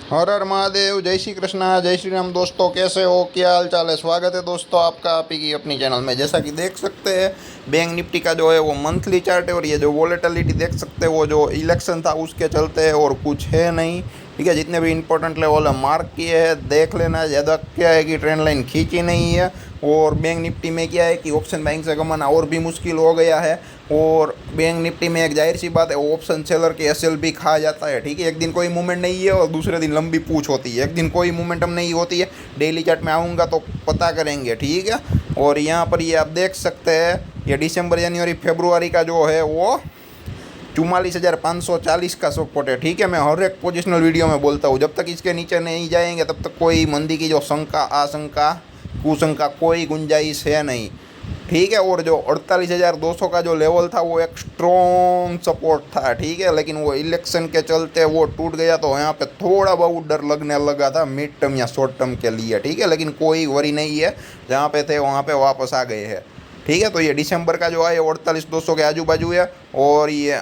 हर हर महादेव। जय श्री कृष्णा, जय श्री राम। दोस्तों कैसे हो, क्या हाल चाल है? स्वागत है दोस्तों आपका आप ही की अपनी चैनल में। जैसा कि देख सकते हैं बैंक निफ्टी का जो है वो मंथली चार्ट है, और ये जो वॉलेटिलिटी देख सकते हैं वो जो इलेक्शन था उसके चलते है, और कुछ है नहीं। ठीक है, जितने भी इंपॉर्टेंट लेवल है मार्क किए हैं, देख लेना। ज़्यादा क्या है कि ट्रेंड लाइन खींची नहीं है, और बैंक निफ्टी में क्या है कि ऑप्शन बाइंग से कमाना और भी मुश्किल हो गया है। और बैंक निफ्टी में एक जाहिर सी बात है, ऑप्शन सेलर के एसएल भी खा जाता है। ठीक है, एक दिन कोई मूवमेंट नहीं है और दूसरे दिन लंबी पूछ होती है, एक दिन कोई मूवमेंटम नहीं होती है। डेली चार्ट में आऊँगा तो पता करेंगे। ठीक है, और यहाँ पर ये आप देख सकते हैं, ये दिसंबर जनवरी फरवरी का जो है वो 44,540 का सपोर्ट है। ठीक है, मैं हर एक पोजिशनल वीडियो में बोलता हूँ, जब तक इसके नीचे नहीं जाएंगे तब तक कोई मंदी की जो शंका आशंका कुशंका कोई गुंजाइश है नहीं। ठीक है, और जो 48,200 का जो लेवल था वो एक स्ट्रॉन्ग सपोर्ट था। ठीक है, लेकिन वो इलेक्शन के चलते वो टूट गया, तो यहाँ पे थोड़ा बहुत डर लगने लगा था मिड टर्म या शॉर्ट टर्म के लिए। ठीक है, लेकिन कोई वरी नहीं है, जहाँ पे थे वहाँ पे वापस आ गए हैं। ठीक है, तो ये दिसंबर का जो है 48,200 के आजू बाजू है, और ये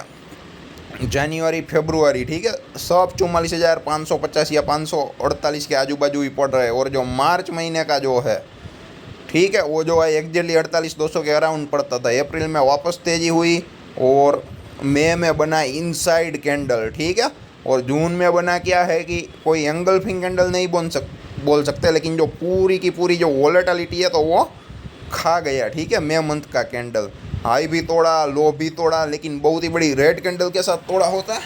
जनवरी फरवरी, ठीक है, सब 44,550 या 548 के आजू बाजू ही पड़ रहे हैं। और जो मार्च महीने का जो है, ठीक है, वो जो है एग्जैक्टली 48,200 के अराउंड पड़ता था। अप्रैल में वापस तेज़ी हुई, और मई में बना इनसाइड कैंडल। ठीक है, और जून में बना क्या है कि कोई एंगल्फिंग कैंडल नहीं बोल सकते, लेकिन जो पूरी की पूरी जो वॉलेटिलिटी है तो वो खा गया। ठीक है, मई मंथ का कैंडल हाई भी तोड़ा, लो भी तोड़ा, लेकिन बहुत ही बड़ी रेड कैंडल के साथ तोड़ा होता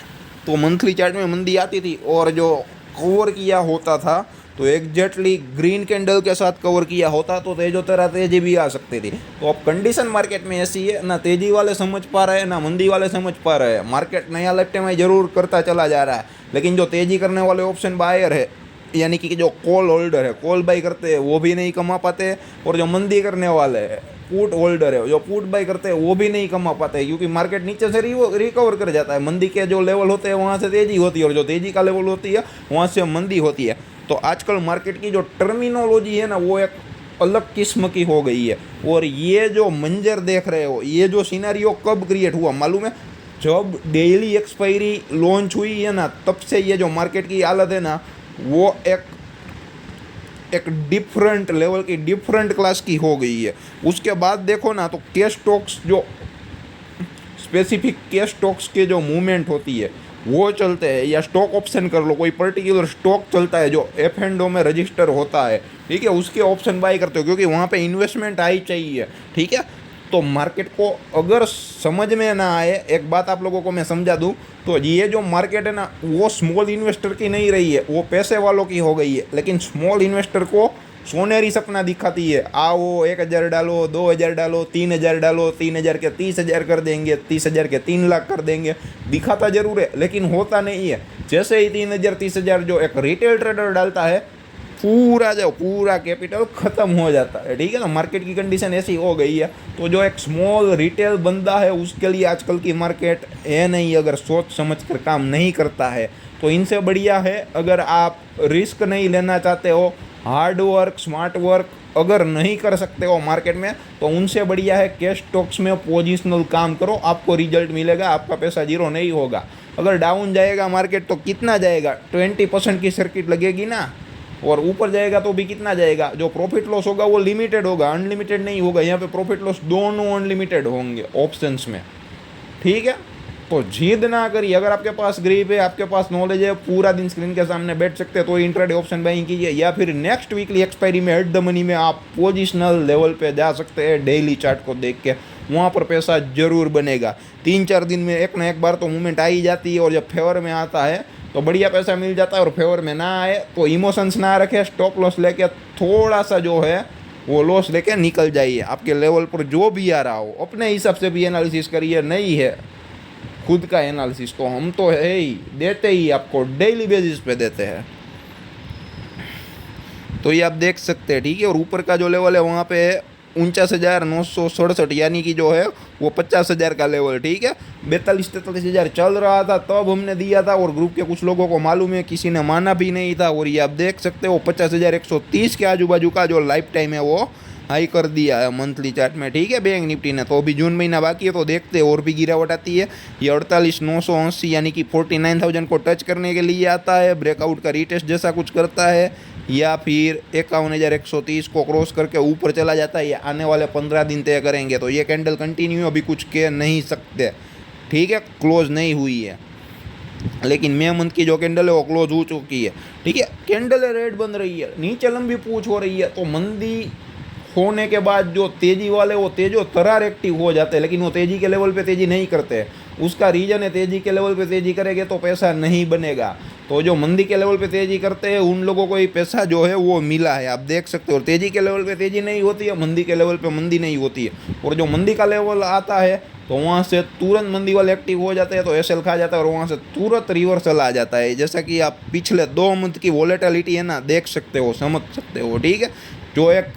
तो मंथली चार्ट में मंदी आती थी, और जो कवर किया होता था तो एग्जैक्टली ग्रीन कैंडल के साथ कवर किया होता तो तेजो तेरा तेजी भी आ सकती थी। तो अब कंडीशन मार्केट में ऐसी है, ना तेजी वाले समझ पा रहे हैं ना मंदी वाले समझ पा रहे हैं। मार्केट नया लेफ्ट में जरूर करता चला जा रहा है, लेकिन जो तेजी करने वाले ऑप्शन बायर है, यानी कि जो कॉल होल्डर है, कॉल बाई करते हैं, वो भी नहीं कमा पाते। और जो मंदी करने वाले हैं, पुट होल्डर है, जो पुट बाई करते हैं, वो भी नहीं कमा पाते, क्योंकि मार्केट नीचे से रिकवर कर जाता है। मंदी के जो लेवल होते हैं वहाँ से तेजी होती है, और जो तेजी का लेवल होती है वहाँ से मंदी होती है। तो आजकल मार्केट की जो टर्मिनोलॉजी है ना वो एक अलग किस्म की हो गई है। और ये जो मंजर देख रहे हो, ये जो सिनेरियो कब क्रिएट हुआ मालूम है? जब डेली एक्सपायरी लॉन्च हुई है ना, तब से ये जो मार्केट की हालत है ना वो एक डिफरेंट लेवल की, डिफरेंट क्लास की हो गई है। उसके बाद देखो ना तो कैश स्टॉक्स, जो स्पेसिफिक कैश स्टॉक्स के जो मूवमेंट होती है वो चलते हैं, या स्टॉक ऑप्शन कर लो, कोई पर्टिकुलर स्टॉक चलता है जो F&O में रजिस्टर होता है, ठीक है, उसके ऑप्शन बाय करते हो, क्योंकि वहाँ पे इन्वेस्टमेंट आई चाहिए। ठीक है, तो मार्केट को अगर समझ में ना आए, एक बात आप लोगों को मैं समझा दूँ, तो ये जो मार्केट है ना वो स्मॉल इन्वेस्टर की नहीं रही है, वो पैसे वालों की हो गई है। लेकिन स्मॉल इन्वेस्टर को सोनेरी सपना दिखाती है, आओ 1,000 डालो, 2,000 डालो, 3,000 डालो, 3,000 के 30,000 कर देंगे, 30,000 के 3 लाख कर देंगे। दिखाता जरूर है लेकिन होता नहीं है। जैसे ही 3,000 30,000 जो एक रिटेल ट्रेडर डालता है, पूरा कैपिटल ख़त्म हो जाता है। ठीक है ना, मार्केट की कंडीशन ऐसी हो गई है। तो जो एक स्मॉल रिटेल बंदा है उसके लिए आजकल की मार्केट है नहीं, अगर सोच समझ कर काम नहीं करता है तो इनसे बढ़िया है। अगर आप रिस्क नहीं लेना चाहते हो, हार्ड वर्क स्मार्ट वर्क अगर नहीं कर सकते हो मार्केट में, तो उनसे बढ़िया है कैश स्टॉक्स में पोजिशनल काम करो, आपको रिजल्ट मिलेगा, आपका पैसा जीरो नहीं होगा। अगर डाउन जाएगा मार्केट तो कितना जाएगा? 20% की सर्किट लगेगी ना, और ऊपर जाएगा तो भी कितना जाएगा? जो प्रॉफिट लॉस होगा वो लिमिटेड होगा, अनलिमिटेड नहीं होगा। यहाँ पे प्रॉफिट लॉस दोनों अनलिमिटेड होंगे ऑप्शंस में। ठीक है, तो जिद ना करिए। अगर आपके पास ग्रिप है, आपके पास नॉलेज है, पूरा दिन स्क्रीन के सामने बैठ सकते हैं, तो इंट्राडे ऑप्शन बाइंग कीजिए, या फिर नेक्स्ट वीकली एक्सपायरी में एट द मनी में आप पोजिशनल लेवल पे जा सकते हैं। डेली चार्ट को देख के वहाँ पर पैसा जरूर बनेगा। 3-4 दिन में एक ना एक बार तो मूवमेंट आ ही जाती है, और जब फेवर में आता है तो बढ़िया पैसा मिल जाता है, और फेवर में ना आए तो इमोशंस ना रखे, स्टॉप लॉस लेके थोड़ा सा जो है वो लॉस लेके निकल जाइए। आपके लेवल पर जो भी आ रहा हो अपने हिसाब से भी एनालिसिस करिए। नहीं है खुद का एनालिसिस तो हम तो है ही, देते ही आपको डेली बेसिस पे देते हैं। तो ये आप देख सकते हैं। ठीक है, और ऊपर का जो लेवल है वहाँ पे 49,967, यानी कि जो है वो 50,000 का लेवल। ठीक है, 42-43 हज़ार चल रहा था तब हमने दिया था, और ग्रुप के कुछ लोगों को मालूम है, किसी ने माना भी नहीं था। और ये आप देख सकते हो 50,130 के आजू बाजू का जो लाइफ टाइम है वो हाई कर दिया है मंथली चार्ट में, ठीक है, बैंक निफ्टी ने। तो अभी जून महीना बाकी है, तो देखते हैं और भी गिरावट आती है। ये 48,980 यानी कि 49,000 को टच करने के लिए आता है, ब्रेकआउट का रीटेस्ट जैसा कुछ करता है, या फिर 51,130 को क्रॉस करके ऊपर चला जाता है। ये आने वाले 15 दिन तय करेंगे। तो ये कैंडल कंटिन्यू अभी कुछ कह नहीं सकते, ठीक है, क्लोज नहीं हुई है, लेकिन मे मंथ की जो कैंडल है वो क्लोज हो चुकी है, ठीक है। कैंडल रेड बन रही है, नीचे लंबी पूछ हो रही है, तो मंदी होने के बाद जो तेजी वाले वो तेजो तरार एक्टिव हो जाते हैं, लेकिन वो तेजी के लेवल पे तेजी नहीं करते। उसका रीजन है तेजी के लेवल पे तेजी करेंगे तो पैसा नहीं बनेगा। तो जो मंदी के लेवल पे तेजी करते हैं उन लोगों को ही पैसा जो है वो मिला है, आप देख सकते हो। तेजी के लेवल पे तेजी नहीं होती है, मंदी के लेवल पे मंदी नहीं होती है। और जो मंदी का लेवल आता है तो वहाँ से तुरंत मंदी वाले एक्टिव हो जाते हैं, तो एसएल खा जाता है, और वहाँ से तुरंत रिवर्सल आ जाता है। जैसा कि आप पिछले 2 मंथ की वॉलेटिलिटी है ना, देख सकते हो, समझ सकते हो, ठीक है। जो एक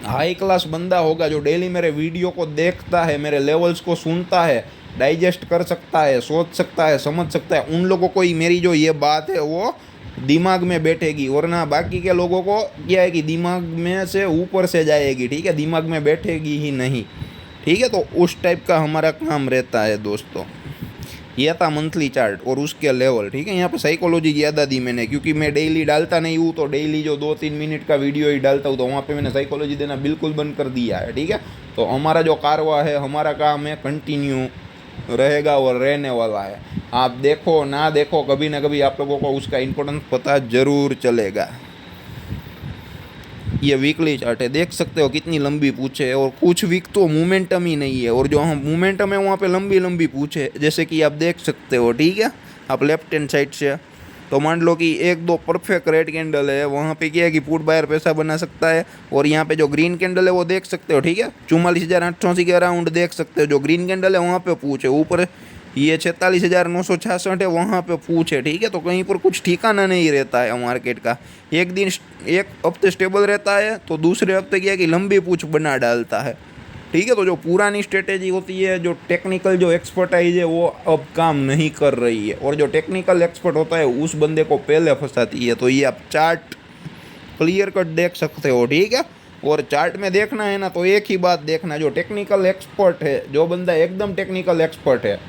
हाई क्लास बंदा होगा, जो डेली मेरे वीडियो को देखता है, मेरे लेवल्स को सुनता है, डाइजेस्ट कर सकता है, सोच सकता है, समझ सकता है, उन लोगों को ही मेरी जो ये बात है वो दिमाग में बैठेगी। वरना बाकी के लोगों को क्या है कि दिमाग में से ऊपर से जाएगी, ठीक है, दिमाग में बैठेगी ही नहीं, ठीक है। तो उस टाइप का हमारा काम रहता है दोस्तों। ये था मंथली चार्ट और उसके लेवल, ठीक है। यहाँ पे साइकोलॉजी ज़्यादा दी मैंने, क्योंकि मैं डेली डालता नहीं हूँ, तो डेली जो 2-3 मिनट का वीडियो ही डालता हूँ, तो वहाँ पे मैंने साइकोलॉजी देना बिल्कुल बंद कर दिया है, ठीक है। तो हमारा जो कारवा है, हमारा काम है, कंटिन्यू रहेगा और रहने वाला है। आप देखो ना देखो, कभी ना कभी आप लोगों को उसका इम्पोर्टेंस पता जरूर चलेगा। ये वीकली चार्ट है, देख सकते हो कितनी लंबी पूछे है, और कुछ वीक तो मोमेंटम ही नहीं है, और जो हम मोमेंटम है वहाँ पे लंबी लंबी पूछे, जैसे कि आप देख सकते हो, ठीक है। आप लेफ्ट हैंड साइड से तो मान लो कि 1-2 परफेक्ट रेड कैंडल है, वहाँ पे क्या है कि पुट बायर पैसा बना सकता है। और यहाँ पे जो ग्रीन कैंडल है वो देख सकते हो, ठीक है, 44,880 के अराउंड देख सकते हो। जो ग्रीन कैंडल है वहाँ पे पूछे, ऊपर ये 46,966 है, वहाँ पे पूछे, ठीक है। तो कहीं पर कुछ ठिकाना नहीं रहता है मार्केट का। एक दिन एक हफ्ते स्टेबल रहता है, तो दूसरे हफ्ते क्या है कि लंबी पूछ बना डालता है, ठीक है। तो जो पुरानी स्ट्रेटेजी होती है, जो टेक्निकल जो एक्सपर्टाइज है, वो अब काम नहीं कर रही है, और जो टेक्निकल एक्सपर्ट होता है उस बंदे को पहले फंसाती है। तो ये आप चार्ट क्लियर कट देख सकते हो, ठीक है। और चार्ट में देखना है ना, तो एक ही बात देखना, जो टेक्निकल एक्सपर्ट है, जो बंदा एकदम टेक्निकल एक्सपर्ट है,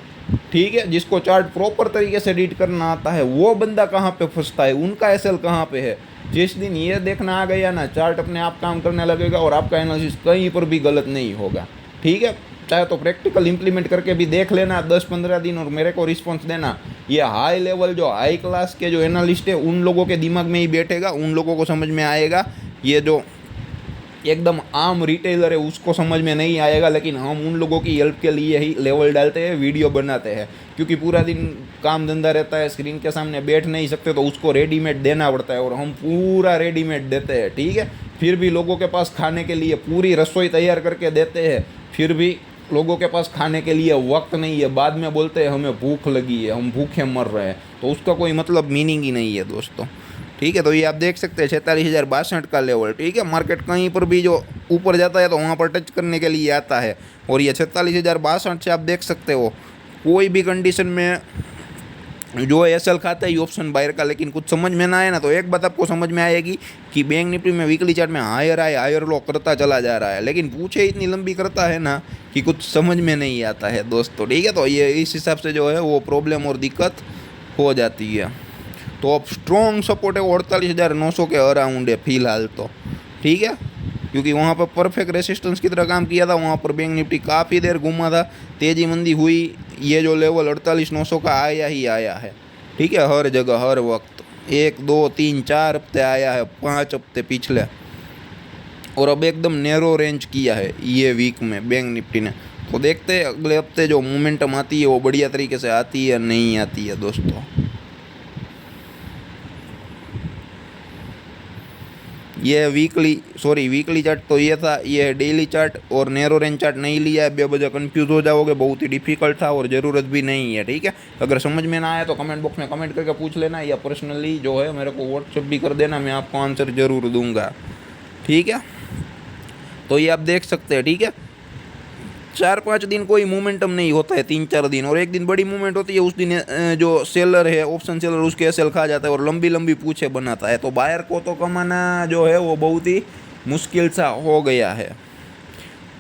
ठीक है, जिसको चार्ट प्रॉपर तरीके से रीड करना आता है, वो बंदा कहाँ पे फंसता है, उनका एसएल कहाँ पे है। जिस दिन ये देखना आ गया ना, चार्ट अपने आप काम करने लगेगा और आपका एनालिसिस कहीं पर भी गलत नहीं होगा, ठीक है। चाहे तो प्रैक्टिकल इंप्लीमेंट करके भी देख लेना 10-15 दिन, और मेरे को रिस्पॉन्स देना। ये हाई लेवल जो हाई क्लास के जो एनालिस्ट है, उन लोगों के दिमाग में ही बैठेगा, उन लोगों को समझ में आएगा। ये जो एकदम आम रिटेलर है उसको समझ में नहीं आएगा, लेकिन हम उन लोगों की हेल्प के लिए ही लेवल डालते हैं, वीडियो बनाते हैं, क्योंकि पूरा दिन काम धंधा रहता है, स्क्रीन के सामने बैठ नहीं सकते, तो उसको रेडीमेड देना पड़ता है, और हम पूरा रेडीमेड देते हैं, ठीक है। फिर भी लोगों के पास खाने के लिए पूरी रसोई तैयार करके देते हैं, फिर भी लोगों के पास खाने के लिए वक्त नहीं है, बाद में बोलते हैं हमें भूख लगी है, हम भूखे मर रहे हैं। तो उसका कोई मतलब मीनिंग ही नहीं है दोस्तों, ठीक है। तो ये आप देख सकते हैं 46,062 का लेवल, ठीक है। मार्केट कहीं पर भी जो ऊपर जाता है तो वहाँ पर टच करने के लिए आता है, और ये 46,062 से आप देख सकते हो कोई भी कंडीशन में जो एसएल खाता है ऑप्शन बायर का। लेकिन कुछ समझ में ना आए ना, तो एक बात आपको समझ में आएगी कि बैंक निफ्टी में वीकली चार्ट में हायर हाई हायर लो करता चला जा रहा है, लेकिन पूछे इतनी लंबी करता है ना कि कुछ समझ में नहीं आता है दोस्तों, ठीक है। तो ये इस हिसाब से जो है वो प्रॉब्लम और दिक्कत हो जाती है। तो अब स्ट्रॉन्ग सपोर्ट है 48,900 के अराउंड है फिलहाल तो, ठीक है, क्योंकि वहाँ पर परफेक्ट रेसिस्टेंस की तरह काम किया था। वहाँ पर बैंक निफ्टी काफ़ी देर घूमा था, तेज़ी मंदी हुई, ये जो लेवल 48,900 का आया ही आया है, ठीक है, हर जगह हर वक्त 1, 2, 3, 4 हफ्ते आया है, 5 हफ्ते पिछले, और अब एकदम नैरो रेंज किया है ये वीक में बैंक निफ्टी ने। तो देखते हैं अगले हफ्ते जो मोमेंटम आती है वो बढ़िया तरीके से आती है या नहीं आती है दोस्तों। ये वीकली चार्ट तो ये था, ये डेली चार्ट और नैरो रेंज चार्ट नहीं लिया है, बेवजह कंफ्यूज हो जाओगे, बहुत ही डिफिकल्ट था और ज़रूरत भी नहीं है, ठीक है। अगर समझ में ना आया तो कमेंट बॉक्स में कमेंट करके पूछ लेना, या पर्सनली जो है मेरे को व्हाट्सएप भी कर देना, मैं आपको आंसर ज़रूर दूंगा, ठीक है। तो ये आप देख सकते हैं, ठीक है, 4-5 दिन कोई मोमेंटम नहीं होता है, 3-4 दिन, और एक दिन बड़ी मूवमेंट होती है, उस दिन जो सेलर है ऑप्शन सेलर उसके एसएल खा जाता है और लंबी लंबी पूछे बनाता है। तो बायर को तो कमाना जो है वो बहुत ही मुश्किल सा हो गया है।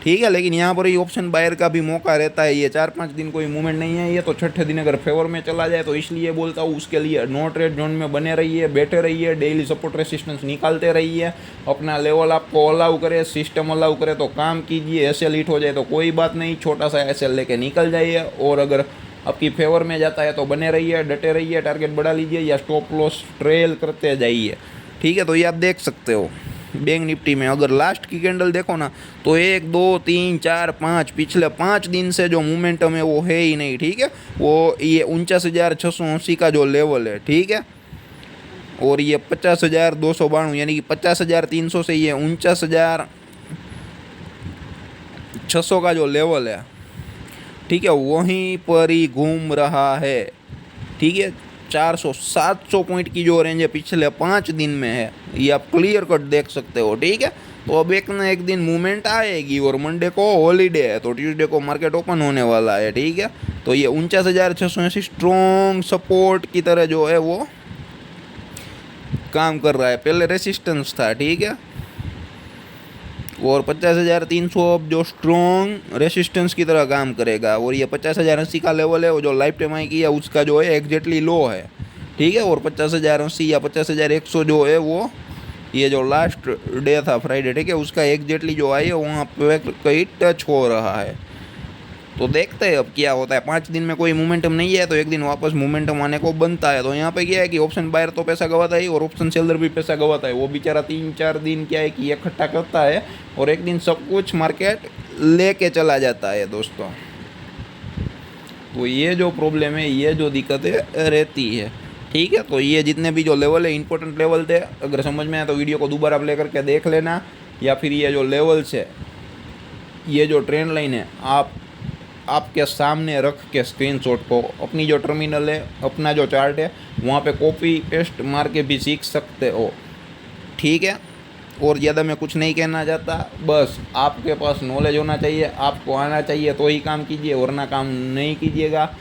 ठीक है, लेकिन यहाँ पर ही ऑप्शन बायर का भी मौका रहता है। ये 4-5 दिन कोई मूवमेंट नहीं है, ये तो छठे दिन अगर फेवर में चला जाए तो इसलिए बोलता हूँ उसके लिए नो ट्रेड जोन में बने रहिए, बैठे रहिए, डेली सपोर्ट रेसिस्टेंस निकालते रहिए, अपना लेवल आपको अलाउ करे, सिस्टम अलाउ करे तो काम कीजिए। एसएल हिट हो जाए तो कोई बात नहीं, छोटा सा एसएल लेके निकल जाइए, और अगर आपकी फेवर में जाता है तो बने रहिए, डटे रहिए, टारगेट बढ़ा लीजिए या स्टॉप लॉस ट्रेल करते जाइए। ठीक है, तो ये आप देख सकते हो बैंक निफ्टी में अगर लास्ट की कैंडल देखो ना तो 1 2 3 4 5 पिछले 5 दिन से जो मोमेंटम है वो है ही नहीं। ठीक है, वो ये 49,680 का जो लेवल है, ठीक है, और ये 50,292 यानी कि 50,300 से ये 49,600 का जो लेवल है, ठीक है, वहीं पर ही घूम रहा है। ठीक है, 400-700 पॉइंट की जो रेंज है पिछले 5 दिन में है, ये आप क्लियर कट देख सकते हो। ठीक है, तो अब एक ना एक दिन मूवमेंट आएगी, और मंडे को हॉलीडे है तो ट्यूसडे को मार्केट ओपन होने वाला है। ठीक है, तो ये 49,680 स्ट्रॉन्ग सपोर्ट की तरह जो है वो काम कर रहा है, पहले रेसिस्टेंस था। ठीक है, और 50,300 अब जो स्ट्रॉन्ग रेसिस्टेंस की तरह काम करेगा, और ये 50,080 का लेवल है वो जो लाइफ टाइम हाई की है उसका जो है एग्जैक्टली लो है। ठीक है, और 50,080 या 50,100 जो है वो ये जो लास्ट डे था फ्राइडे, ठीक है, उसका एग्जैक्टली जो आई है वहाँ पे कहीं टच हो रहा है। तो देखते हैं अब क्या होता है। 5 दिन में कोई मोमेंटम नहीं है तो एक दिन वापस मोमेंटम आने को बनता है। तो यहाँ पे क्या है कि ऑप्शन बायर तो पैसा गवाता है और ऑप्शन सेलर भी पैसा गवाता है। वो बेचारा 3-4 दिन क्या है कि इकट्ठा करता है और एक दिन सब कुछ मार्केट लेके चला जाता है दोस्तों। तो ये जो प्रॉब्लम है, ये जो दिक्कतें रहती है। ठीक है, तो ये जितने भी जो लेवल है इंपॉर्टेंट लेवल थे, अगर समझ में आए तो वीडियो को दोबारा प्ले करके देख लेना, या फिर ये जो लेवल्स है, ये जो ट्रेंड लाइन है, आपके सामने रख के स्क्रीनशॉट को अपनी जो टर्मिनल है, अपना जो चार्ट है, वहाँ पे कॉपी पेस्ट मार के भी सीख सकते हो। ठीक है, और ज़्यादा मैं कुछ नहीं कहना चाहता, बस आपके पास नॉलेज होना चाहिए, आपको आना चाहिए तो ही काम कीजिए, वरना काम नहीं कीजिएगा।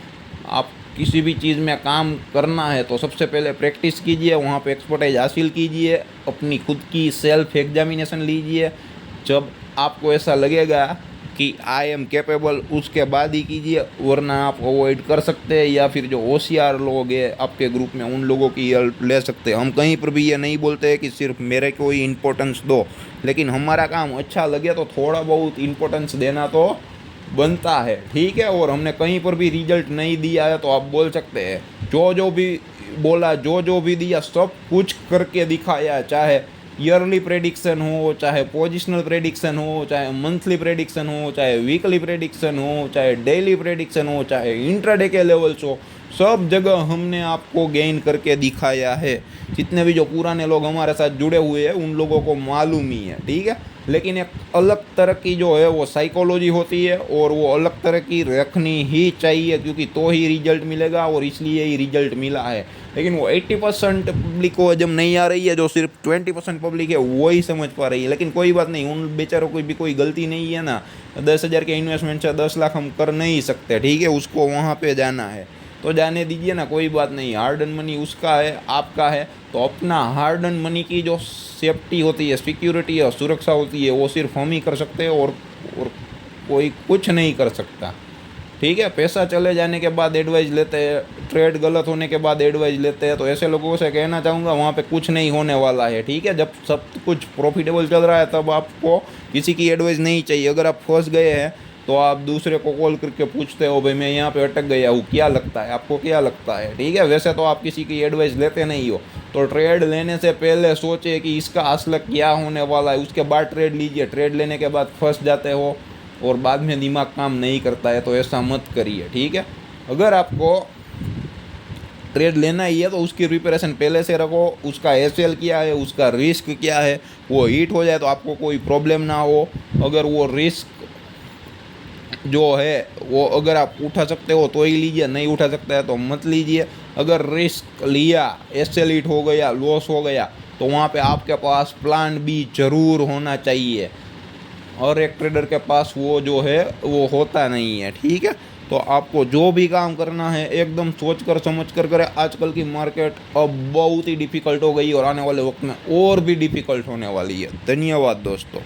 आप किसी भी चीज़ में काम करना है तो सबसे पहले प्रैक्टिस कीजिए, वहाँ पे एक्सपर्टाइज हासिल कीजिए, अपनी खुद की सेल्फ एग्जामिनेशन लीजिए। जब आपको ऐसा लगेगा कि आई एम कैपेबल, उसके बाद ही कीजिए, वरना आप अवॉइड कर सकते हैं, या फिर जो होशियार लोग हैं आपके ग्रुप में उन लोगों की हेल्प ले सकते हैं। हम कहीं पर भी ये नहीं बोलते हैं कि सिर्फ मेरे को ही इम्पोर्टेंस दो, लेकिन हमारा काम अच्छा लगे तो थोड़ा बहुत इम्पोर्टेंस देना तो बनता है। ठीक है, और हमने कहीं पर भी रिजल्ट नहीं दिया है तो आप बोल सकते हैं जो भी बोला, जो भी दिया, सब कुछ करके दिखाया, चाहे ईयरली प्रेडिक्शन हो, चाहे पोजिशनल प्रेडिक्शन हो, चाहे मंथली प्रेडिक्शन हो, चाहे वीकली प्रेडिक्शन हो, चाहे डेली प्रेडिक्शन हो, चाहे इंट्राडे के लेवल्स हो, सब जगह हमने आपको गेन करके दिखाया है। जितने भी जो पुराने लोग हमारे साथ जुड़े हुए हैं उन लोगों को मालूम ही है। ठीक है, लेकिन एक अलग तरह की जो है वो साइकोलॉजी होती है, और वो अलग तरह की रखनी ही चाहिए, क्योंकि तो ही रिजल्ट मिलेगा, और इसलिए ही रिजल्ट मिला है। लेकिन वो 80% पब्लिक को जब नहीं आ रही है, जो सिर्फ 20% पब्लिक है वो ही समझ पा रही है। लेकिन कोई बात नहीं, उन बेचारों को भी कोई गलती नहीं है ना। 10,000 के इन्वेस्टमेंट से 10 लाख हम कर नहीं सकते। ठीक है, उसको वहाँ पे जाना है तो जाने दीजिए ना, कोई बात नहीं। हार्ड अर्न मनी उसका है, आपका है, तो अपना हार्ड अर्न मनी की जो सेफ्टी होती है, सिक्योरिटी है, सुरक्षा होती है, वो सिर्फ हम ही कर सकते हैं, और कोई कुछ नहीं कर सकता। ठीक है, पैसा चले जाने के बाद एडवाइस लेते हैं, ट्रेड गलत होने के बाद एडवाइस लेते हैं, तो ऐसे लोगों से कहना चाहूँगा वहाँ पे कुछ नहीं होने वाला है। ठीक है, जब सब कुछ प्रॉफिटेबल चल रहा है तब आपको किसी की एडवाइस नहीं चाहिए। अगर आप फंस गए हैं तो आप दूसरे को कॉल करके पूछते हो, भाई मैं यहाँ पे अटक गया हूँ, क्या लगता है आपको, क्या लगता है। ठीक है, वैसे तो आप किसी की एडवाइस लेते नहीं हो, तो ट्रेड लेने से पहले सोचे कि इसका असल क्या होने वाला है, उसके बाद ट्रेड लीजिए। ट्रेड लेने के बाद फंस जाते हो और बाद में दिमाग काम नहीं करता है, तो ऐसा मत करिए। ठीक है, अगर आपको ट्रेड लेना ही है तो उसकी प्रिपरेशन पहले से रखो, उसका एसएल क्या है, उसका रिस्क क्या है, वो हिट हो जाए तो आपको कोई प्रॉब्लम ना हो। अगर वो रिस्क जो है वो अगर आप उठा सकते हो तो ही लीजिए, नहीं उठा सकता है तो मत लीजिए। अगर रिस्क लिया, एसएल हिट हो गया, लॉस हो गया, तो वहाँ पे आपके पास प्लान बी जरूर होना चाहिए, और एक ट्रेडर के पास वो जो है वो होता नहीं है। ठीक है, तो आपको जो भी काम करना है एकदम सोच कर समझ कर करें। आजकल की मार्केट अब बहुत ही डिफ़िकल्ट हो गई और आने वाले वक्त में और भी डिफ़िकल्ट होने वाली है। धन्यवाद दोस्तों।